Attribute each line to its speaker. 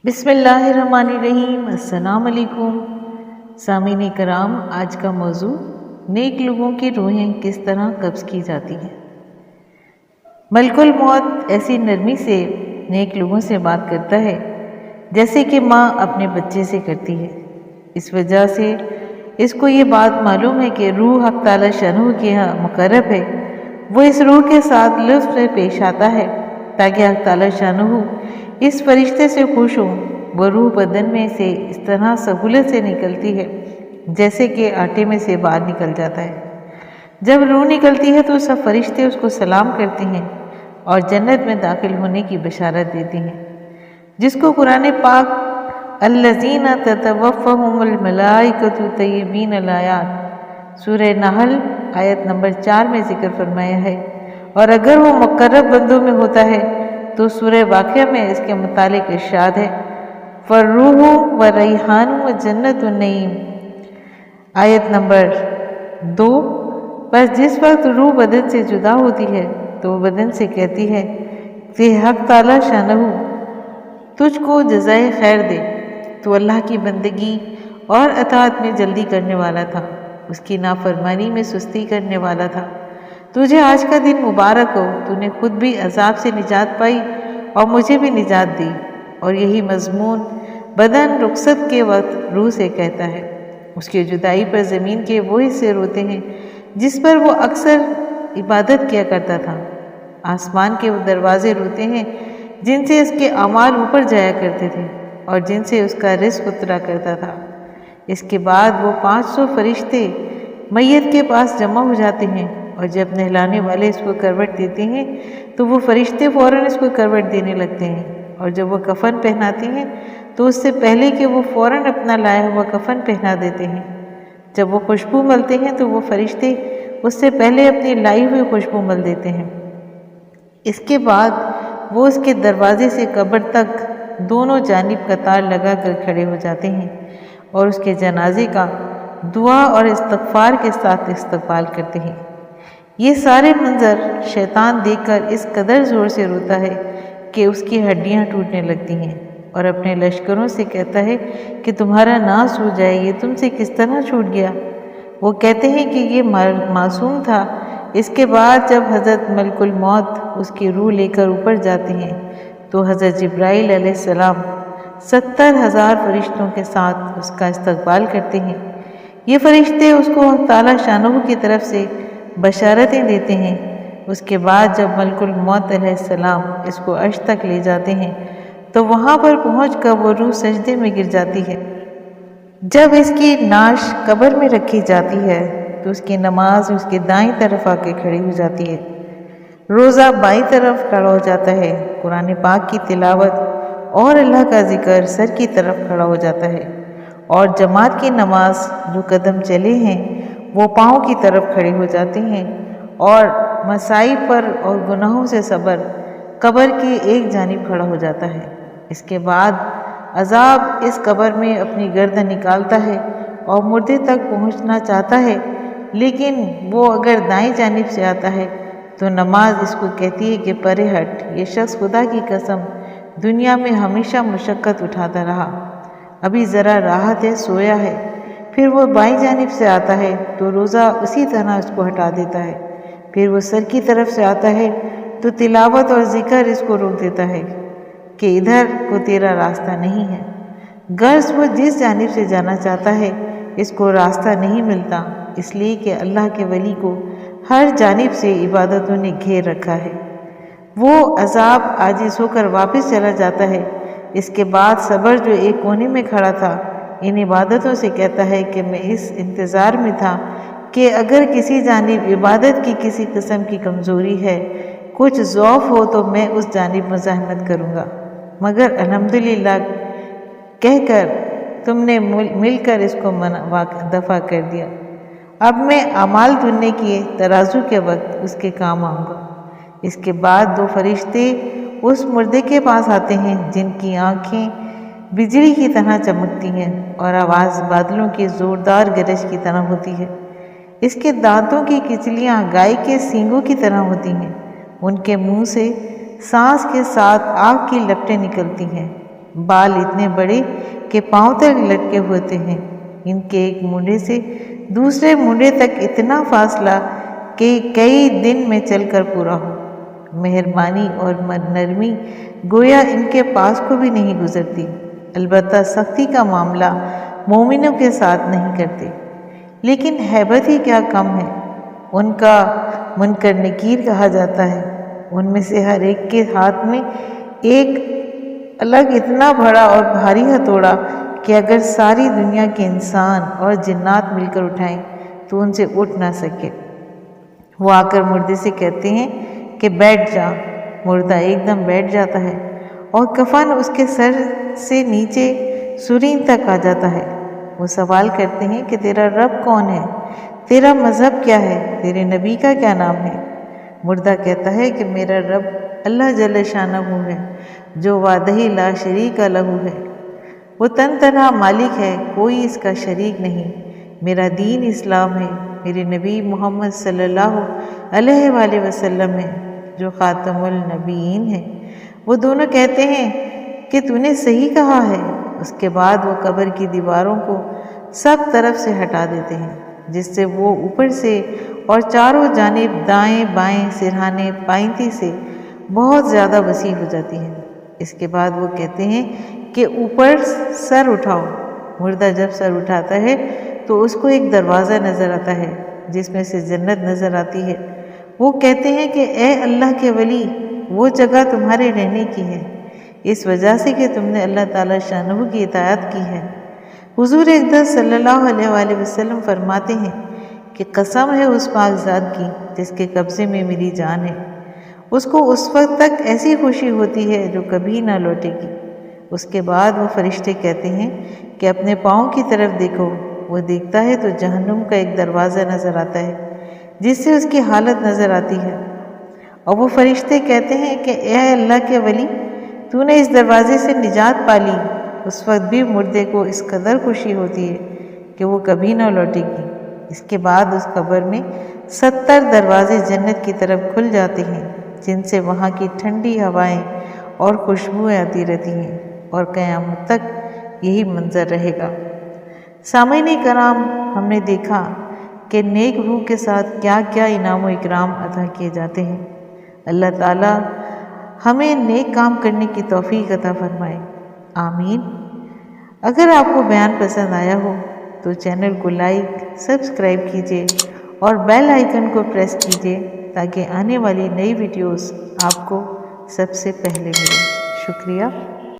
Speaker 1: بسم اللہ الرحمن الرحیم۔ السلام علیکم سامعین کرام، آج کا موضوع نیک لوگوں کی روحیں کس طرح قبض کی جاتی ہیں۔ ملک الموت ایسی نرمی سے نیک لوگوں سے بات کرتا ہے جیسے کہ ماں اپنے بچے سے کرتی ہے۔ اس وجہ سے اس کو یہ بات معلوم ہے کہ روح حق تعالی شانہ کے یہاں مقرب ہے۔ وہ اس روح کے ساتھ لطف میں پیش آتا ہے تاکہ حق تعالی شانہ اس فرشتے سے خوش ہوں۔ وہ روح بدن میں سے اس طرح سہولت سے نکلتی ہے جیسے کہ آٹے میں سے باہر نکل جاتا ہے۔ جب روح نکلتی ہے تو سب فرشتے اس کو سلام کرتے ہیں اور جنت میں داخل ہونے کی بشارت دیتے ہیں، جس کو قرآن پاک الذین تتوفاہم الملائکۃ طیبین الآیات سورہ نحل آیت نمبر 4 میں ذکر فرمایا ہے، اور اگر وہ مقرب بندوں میں ہوتا ہے تو سورہ واقعہ میں اس کے متعلق ارشاد ہے فالروح وریحان وجنت النعیم آیت نمبر 2۔ بس جس وقت روح بدن سے جدا ہوتی ہے تو وہ بدن سے کہتی ہے کہ حق تعالی شانہ تجھ کو جزائے خیر دے، تو اللہ کی بندگی اور اطاعت میں جلدی کرنے والا تھا، اس کی نافرمانی میں سستی کرنے والا تھا۔ تجھے آج کا دن مبارک ہو، تو نے خود بھی عذاب سے نجات پائی اور مجھے بھی نجات دی۔ اور یہی مضمون بدن رخصت کے وقت روح سے کہتا ہے۔ اس کی جدائی پر زمین کے وہ حصے روتے ہیں جس پر وہ اکثر عبادت کیا کرتا تھا۔ آسمان کے وہ دروازے روتے ہیں جن سے اس کے اعمال اوپر جایا کرتے تھے اور جن سے اس کا رزق اترا کرتا تھا۔ اس کے بعد وہ 500 فرشتے میت کے پاس جمع ہو جاتے ہیں، اور جب نہلانے والے اس کو کروٹ دیتے ہیں تو وہ فرشتے فوراً اس کو کروٹ دینے لگتے ہیں، اور جب وہ کفن پہناتے ہیں تو اس سے پہلے کہ وہ فوراً اپنا لایا ہوا کفن پہنا دیتے ہیں۔ جب وہ خوشبو ملتے ہیں تو وہ فرشتے اس سے پہلے اپنی لائی ہوئی خوشبو مل دیتے ہیں۔ اس کے بعد وہ اس کے دروازے سے قبر تک دونوں جانب قطار لگا کر کھڑے ہو جاتے ہیں اور اس کے جنازے کا دعا اور استغفار کے ساتھ استقبال کرتے ہیں۔ یہ سارے منظر شیطان دیکھ کر اس قدر زور سے روتا ہے کہ اس کی ہڈیاں ٹوٹنے لگتی ہیں اور اپنے لشکروں سے کہتا ہے کہ تمہارا ناس ہو جائے، یہ تم سے کس طرح چھوٹ گیا۔ وہ کہتے ہیں کہ یہ معصوم تھا۔ اس کے بعد جب حضرت ملک الموت اس کی روح لے کر اوپر جاتے ہیں تو حضرت جبرائیل علیہ السلام 70,000 فرشتوں کے ساتھ اس کا استقبال کرتے ہیں۔ یہ فرشتے اس کو حق تعالی شانہ کی طرف سے بشارتیں دیتے ہیں۔ اس کے بعد جب ملک الموت علیہ السلام اس کو عرش تک لے جاتے ہیں تو وہاں پر پہنچ کر وہ روح سجدے میں گر جاتی ہے۔ جب اس کی نعش قبر میں رکھی جاتی ہے تو اس کی نماز اس کے دائیں طرف آ کے کھڑی ہو جاتی ہے، روزہ بائیں طرف کھڑا ہو جاتا ہے، قرآن پاک کی تلاوت اور اللہ کا ذکر سر کی طرف کھڑا ہو جاتا ہے، اور جماعت کی نماز جو قدم چلے ہیں وہ پاؤں کی طرف کھڑے ہو جاتے ہیں، اور مصائب پر اور گناہوں سے صبر قبر کی ایک جانب کھڑا ہو جاتا ہے۔ اس کے بعد عذاب اس قبر میں اپنی گردن نکالتا ہے اور مردے تک پہنچنا چاہتا ہے، لیکن وہ اگر دائیں جانب سے آتا ہے تو نماز اس کو کہتی ہے کہ پرے ہٹ، یہ شخص خدا کی قسم دنیا میں ہمیشہ مشقت اٹھاتا رہا، ابھی ذرا راحت ہے، سویا ہے۔ پھر وہ بائیں جانب سے آتا ہے تو روزہ اسی طرح اس کو ہٹا دیتا ہے۔ پھر وہ سر کی طرف سے آتا ہے تو تلاوت اور ذکر اس کو روک دیتا ہے کہ ادھر کو تیرا راستہ نہیں ہے۔ غرض وہ جس جانب سے جانا چاہتا ہے اس کو راستہ نہیں ملتا، اس لیے کہ اللہ کے ولی کو ہر جانب سے عبادتوں نے گھیر رکھا ہے۔ وہ عذاب عاجز ہو کر واپس چلا جاتا ہے۔ اس کے بعد صبر جو ایک کونے میں کھڑا تھا ان عبادتوں سے کہتا ہے کہ میں اس انتظار میں تھا کہ اگر کسی جانب عبادت کی کسی قسم کی کمزوری ہے، کچھ ضعف ہو تو میں اس جانب مزاحمت کروں گا، مگر الحمدللہ کہہ کر تم نے مل کر اس کو دفع کر دیا۔ اب میں اعمال دھننے کی ترازو کے وقت اس کے کام آؤں گا۔ اس کے بعد 2 فرشتے اس مردے کے پاس آتے ہیں جن کی آنکھیں بجلی کی طرح چمکتی ہیں اور آواز بادلوں کی زوردار گرج کی طرح ہوتی ہے۔ اس کے دانتوں کی کچلیاں گائے کے سینگوں کی طرح ہوتی ہیں۔ ان کے منہ سے سانس کے ساتھ آگ کی لپٹیں نکلتی ہیں۔ بال اتنے بڑے کہ پاؤں تک لٹکے ہوتے ہیں، ان کے ایک مونڈے سے دوسرے مونڈے تک اتنا فاصلہ کہ کئی دن میں چل کر پورا ہو۔ مہربانی اور نرمی گویا ان کے پاس کو بھی نہیں گزرتی، البتہ سختی کا معاملہ مومنوں کے ساتھ نہیں کرتے، لیکن ہیبت ہی کیا کم ہے۔ ان کا منکر نکیر کہا جاتا ہے۔ ان میں سے ہر ایک کے ہاتھ میں ایک الگ اتنا بڑا اور بھاری ہتھوڑا کہ اگر ساری دنیا کے انسان اور جنات مل کر اٹھائیں تو ان سے اٹھ نہ سکے۔ وہ آ کر مردے سے کہتے ہیں کہ بیٹھ جا۔ مردہ ایک دم بیٹھ جاتا ہے اور کفن اس کے سر سے نیچے سرین تک آ جاتا ہے۔ وہ سوال کرتے ہیں کہ تیرا رب کون ہے؟ تیرا مذہب کیا ہے؟ تیرے نبی کا کیا نام ہے؟ مردہ کہتا ہے کہ میرا رب اللہ جل شانہ ہے، جو وحدہ لا شریک لہ ہے۔ وہ تن تنہا مالک ہے، کوئی اس کا شریک نہیں۔ میرا دین اسلام ہے، میرے نبی محمد صلی اللہ علیہ وآلہ وسلم ہے، جو خاتم النبیین ہے۔ وہ دونوں کہتے ہیں کہ تو نے صحیح کہا ہے۔ اس کے بعد وہ قبر کی دیواروں کو سب طرف سے ہٹا دیتے ہیں، جس سے وہ اوپر سے اور چاروں جانب دائیں بائیں سرہانے پائنتی سے بہت زیادہ وسیع ہو جاتی ہے۔ اس کے بعد وہ کہتے ہیں کہ اوپر سر اٹھاؤ۔ مردہ جب سر اٹھاتا ہے تو اس کو ایک دروازہ نظر آتا ہے جس میں سے جنت نظر آتی ہے۔ وہ کہتے ہیں کہ اے اللہ کے ولی، وہ جگہ تمہارے رہنے کی ہے، اس وجہ سے کہ تم نے اللہ تعالی شانہ کی اطاعت کی ہے۔ حضور اقدس صلی اللہ علیہ وآلہ وسلم فرماتے ہیں کہ قسم ہے اس پاک ذات کی جس کے قبضے میں میری جان ہے، اس کو اس وقت تک ایسی خوشی ہوتی ہے جو کبھی نہ لوٹے گی۔ اس کے بعد وہ فرشتے کہتے ہیں کہ اپنے پاؤں کی طرف دیکھو۔ وہ دیکھتا ہے تو جہنم کا ایک دروازہ نظر آتا ہے جس سے اس کی حالت نظر آتی ہے، اور وہ فرشتے کہتے ہیں کہ اے اللہ کے ولی، تو نے اس دروازے سے نجات پا لی۔ اس وقت بھی مردے کو اس قدر خوشی ہوتی ہے کہ وہ کبھی نہ لوٹے گی۔ اس کے بعد اس قبر میں 70 دروازے جنت کی طرف کھل جاتے ہیں، جن سے وہاں کی ٹھنڈی ہوائیں اور خوشبوئیں آتی رہتی ہیں، اور قیامت تک یہی منظر رہے گا۔ سامعین کرام، ہم نے دیکھا کہ نیک روح کے ساتھ کیا کیا انعام و اکرام عطا کیے جاتے ہیں۔ اللہ تعالیٰ ہمیں نیک کام کرنے کی توفیق عطا فرمائے، آمین۔ اگر آپ کو بیان پسند آیا ہو تو چینل کو لائک، سبسکرائب کیجیے اور بیل آئیکن کو پریس کیجیے تاکہ آنے والی نئی ویڈیوز آپ کو سب سے پہلے ملیں۔ شکریہ۔